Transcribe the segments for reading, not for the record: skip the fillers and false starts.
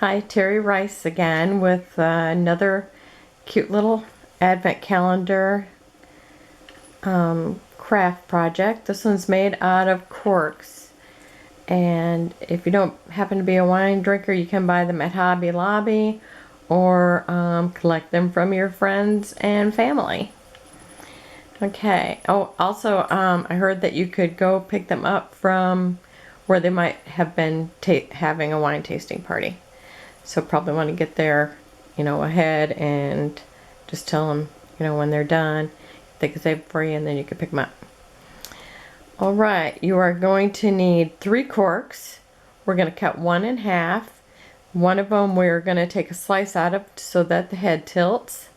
Hi, Terry Rice again with another cute little advent calendar craft project. This one's made out of corks, and if you don't happen to be a wine drinker, you can buy them at Hobby Lobby or collect them from your friends and family. Okay. Oh, also, I heard that you could go pick them up from where they might have been having a wine tasting party. So probably want to get there, ahead and just tell them, when they're done, they can save it for you and then you can pick them up. All right, you are going to need 3 corks. We're going to cut one in half. One of them we're going to take a slice out of so that the head tilts.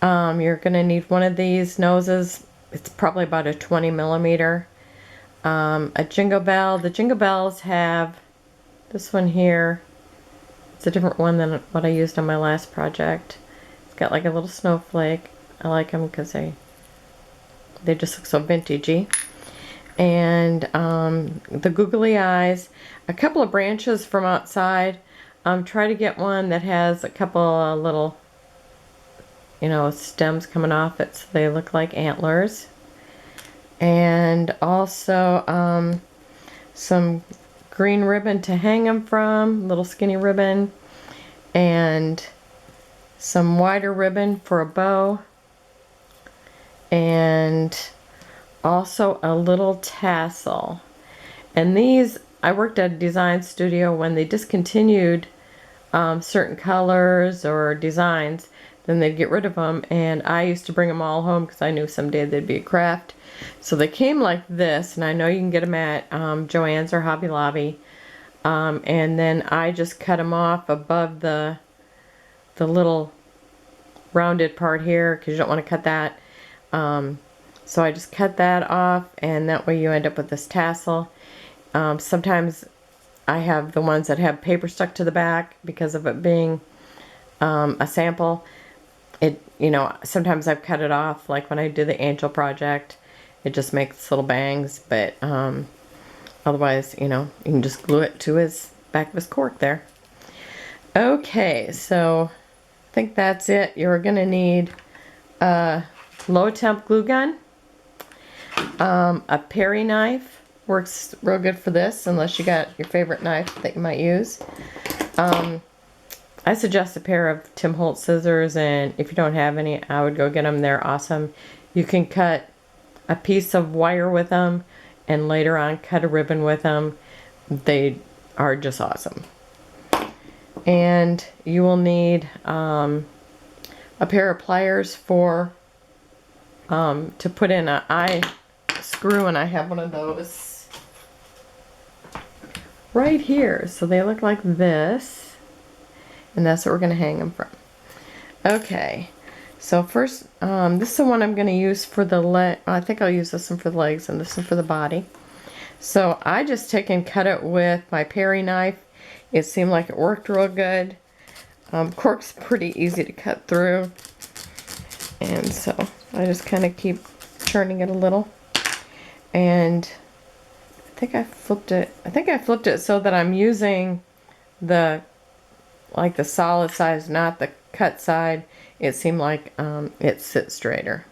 You're going to need one of these noses. It's probably about a 20 millimeter. A jingle bell. The jingle bells have this one here. It's a different one than what I used on my last project. It's got like a little snowflake. I like them because they just look so vintagey. And the googly eyes. A couple of branches from outside. Try to get one that has a couple of little, stems coming off it so they look like antlers. And also some green ribbon to hang them from, little skinny ribbon, and some wider ribbon for a bow, and also a little tassel. And these, I worked at a design studio when they discontinued certain colors or designs, then they'd get rid of them, and I used to bring them all home because I knew someday they'd be a craft. So they came like this, and I know you can get them at Joann's or Hobby Lobby. And then I just cut them off above the little rounded part here because you don't want to cut that. So I just cut that off, and that way you end up with this tassel. Sometimes I have the ones that have paper stuck to the back because of it being a sample. Sometimes I've cut it off, like when I do the angel project. It just makes little bangs, but otherwise, you can just glue it to his back of his cork there. Okay, so I think that's it. You're going to need a low temp glue gun, a Perry knife. Works real good for this, unless you got your favorite knife that you might use. I suggest a pair of Tim Holtz scissors, and if you don't have any, I would go get them. They're awesome. You can cut a piece of wire with them and later on cut a ribbon with them. They are just awesome. And you will need a pair of pliers to put in an eye screw, and I have one of those right here. So they look like this, and that's what we're going to hang them from. Okay. So first, this is the one I'm going to use for the leg. I think I'll use this one for the legs and this one for the body. So I just take and cut it with my Perry knife. It seemed like it worked real good. Cork's pretty easy to cut through. And so I just kind of keep churning it a little. And I think I flipped it so that I'm using the solid size, not the cut side. It seemed like it sits straighter.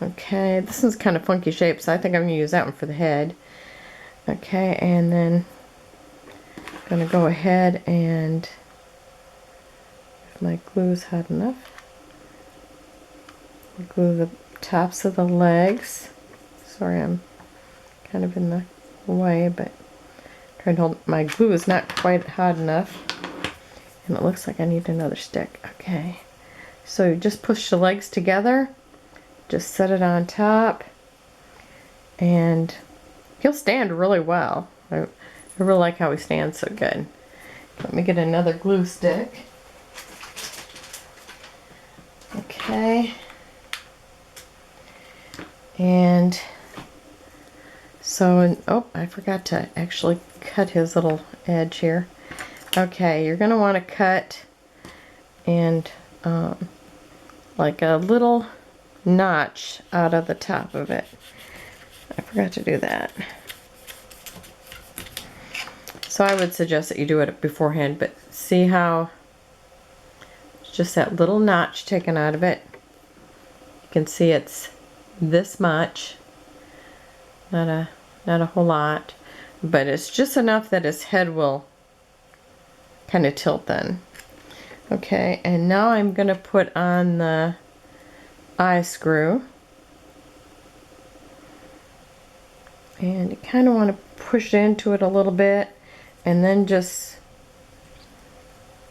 Okay, this one's kind of funky shape, so I think I'm going to use that one for the head. Okay, and then I'm going to go ahead and, if my glue is hot enough, glue the tops of the legs. Sorry, I'm kind of in the way, but trying to hold. My glue is not quite hot enough, and it looks like I need another stick. Okay. So you just push the legs together, just set it on top, and he'll stand really well. I really like how he stands so good. Let me get another glue stick. Okay. And so, oh, I forgot to actually cut his little edge here. Okay, you're going to want to cut and like a little notch out of the top of it. I forgot to do that. So I would suggest that you do it beforehand, but see how it's just that little notch taken out of it. You can see it's this much, not a whole lot, but it's just enough that his head will kind of tilt then. Okay, and now I'm going to put on the eye screw. And you kind of want to push into it a little bit and then just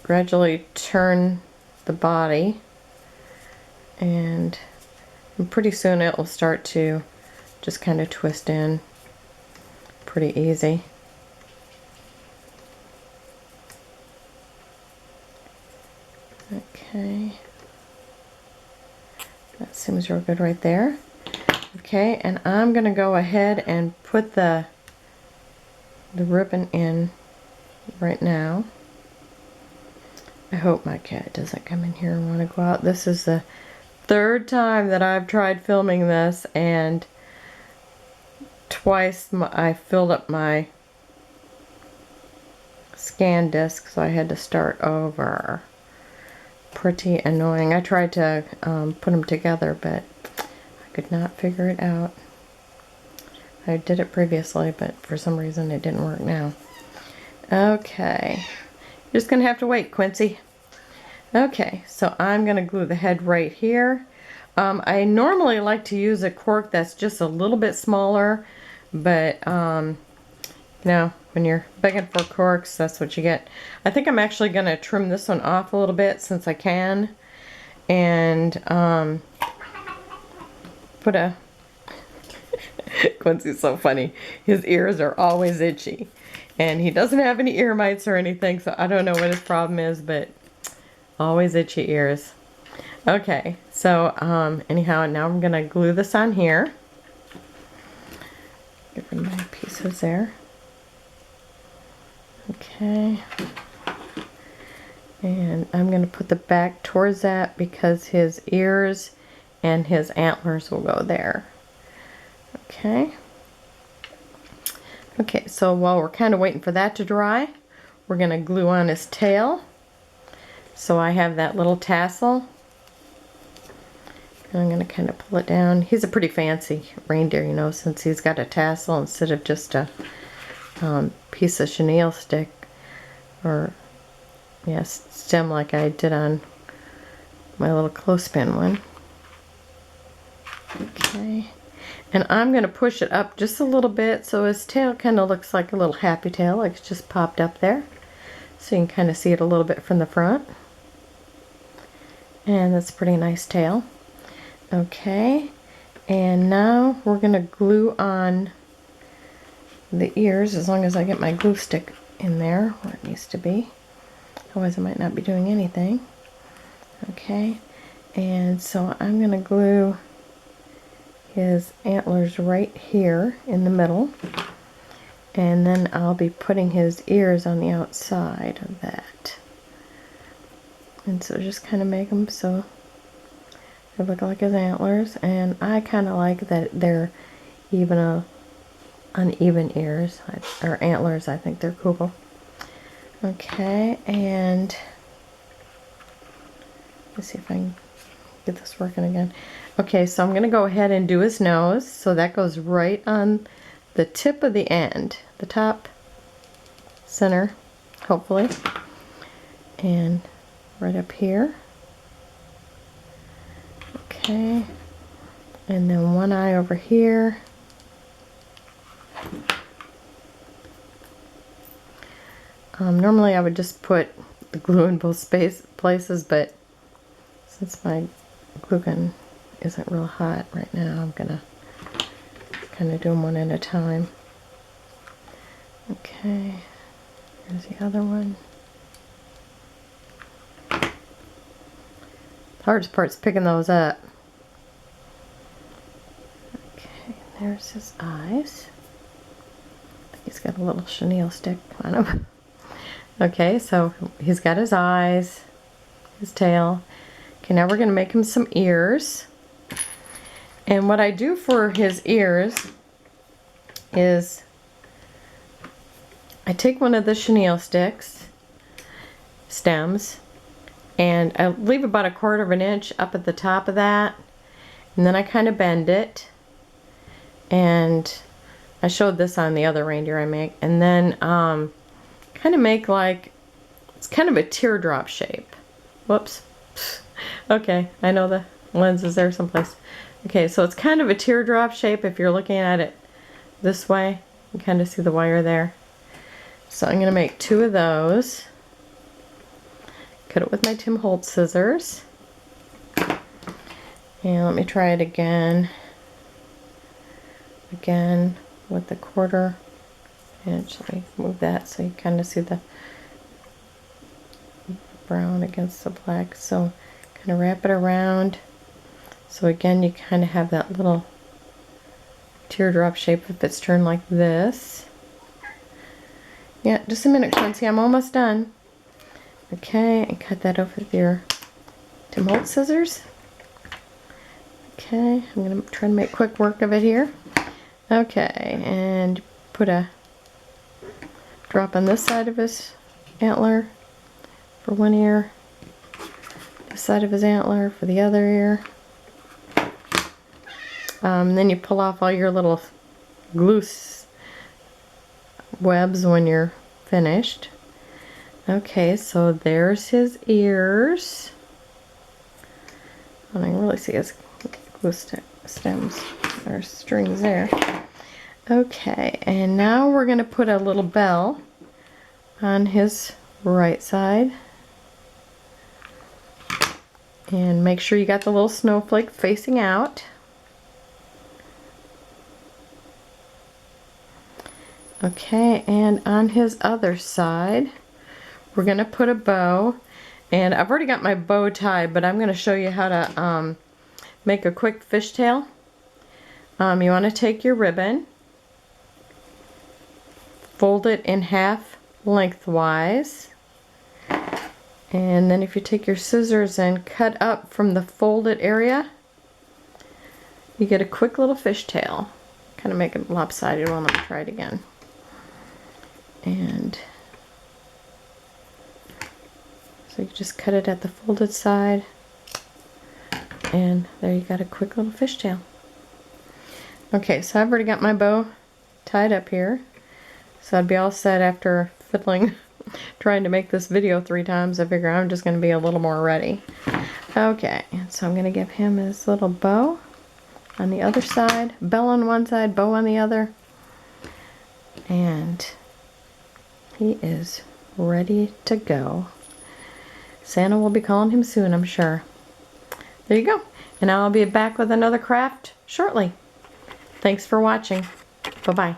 gradually turn the body, and pretty soon it will start to just kind of twist in pretty easy. Okay, that seems real good right there. Okay, and I'm going to go ahead and put the ribbon in right now. I hope my cat doesn't come in here and want to go out. This is the third time that I've tried filming this, and twice I filled up my scan disc, so I had to start over. Pretty annoying. I tried to put them together, but I could not figure it out. I did it previously, but for some reason it didn't work now. Okay, you're just gonna have to wait, Quincy. Okay, so I'm gonna glue the head right here. I normally like to use a cork that's just a little bit smaller, but you know, when you're begging for corks, that's what you get. I think I'm actually gonna trim this one off a little bit since I can, and put a Quincy's so funny. His ears are always itchy, and he doesn't have any ear mites or anything, so I don't know what his problem is, but always itchy ears. Okay, so anyhow, now I'm gonna glue this on here. Get rid of my pieces there. Okay, and I'm gonna put the back towards that because his ears and his antlers will go there. Okay. Okay, so while we're kind of waiting for that to dry, we're going to glue on his tail. So I have that little tassel. And I'm going to kind of pull it down. He's a pretty fancy reindeer, you know, since he's got a tassel instead of just a piece of chenille stick. Or, yeah, stem like I did on my little clothespin one. Okay. And I'm going to push it up just a little bit so his tail kind of looks like a little happy tail, like it's just popped up there. So you can kind of see it a little bit from the front. And that's a pretty nice tail. Okay, and now we're going to glue on the ears as long as I get my glue stick in there where it needs to be. Otherwise I might not be doing anything. Okay, and so I'm going to glue his antlers right here in the middle, and then I'll be putting his ears on the outside of that, and so just kind of make them so they look like his antlers. And I kind of like that they're even uneven ears or antlers. I think they're cool. Okay, and let's see if I can get this working again. Okay, so I'm going to go ahead and do his nose. So that goes right on the tip of the end, the top center, hopefully, and right up here. Okay, and then one eye over here. Normally I would just put the glue in both places, but since my glue gun isn't real hot right now, I'm gonna kind of do them one at a time. Okay, here's the other one. The hardest part's picking those up. Okay, there's his eyes. I think he's got a little chenille stick on him. Okay, so he's got his eyes, his tail. Okay, now we're going to make him some ears. And what I do for his ears is I take one of the chenille stems, and I leave about 1/4 of an inch up at the top of that, and then I kind of bend it, and I showed this on the other reindeer I make, and then kind of make like, it's kind of a teardrop shape. Whoops. Okay, I know the lens is there someplace. Okay, so it's kind of a teardrop shape if you're looking at it this way. You kind of see the wire there. So I'm going to make 2 of those. Cut it with my Tim Holtz scissors. And let me try it again. Again with the 1/4 inch. Let me move that so you kind of see the brown against the black. So kind of wrap it around. So again, you kind of have that little teardrop shape if it's turned like this. Yeah, just a minute, Quincy. I'm almost done. Okay, and cut that off with your Tim Holtz scissors. Okay, I'm going to try to make quick work of it here. Okay, and put a drop on this side of his antler for one ear, this side of his antler for the other ear. Then you pull off all your little glue webs when you're finished. Okay, so there's his ears. And I can really see his glue stems or strings there. Okay, and now we're going to put a little bell on his right side. And make sure you got the little snowflake facing out. Okay, and on his other side, we're going to put a bow. And I've already got my bow tied, but I'm going to show you how to make a quick fishtail. You want to take your ribbon, fold it in half lengthwise, and then if you take your scissors and cut up from the folded area, you get a quick little fishtail. Kind of make it lopsided one. Let me try it again. And so you just cut it at the folded side, and there you got a quick little fishtail. Okay, so I've already got my bow tied up here, so I'd be all set after fiddling, trying to make this video 3 times. I figure I'm just going to be a little more ready. Okay, so I'm going to give him his little bow on the other side, bell on one side, bow on the other, and he is ready to go. Santa will be calling him soon, I'm sure. There you go. And I'll be back with another craft shortly. Thanks for watching. Bye-bye.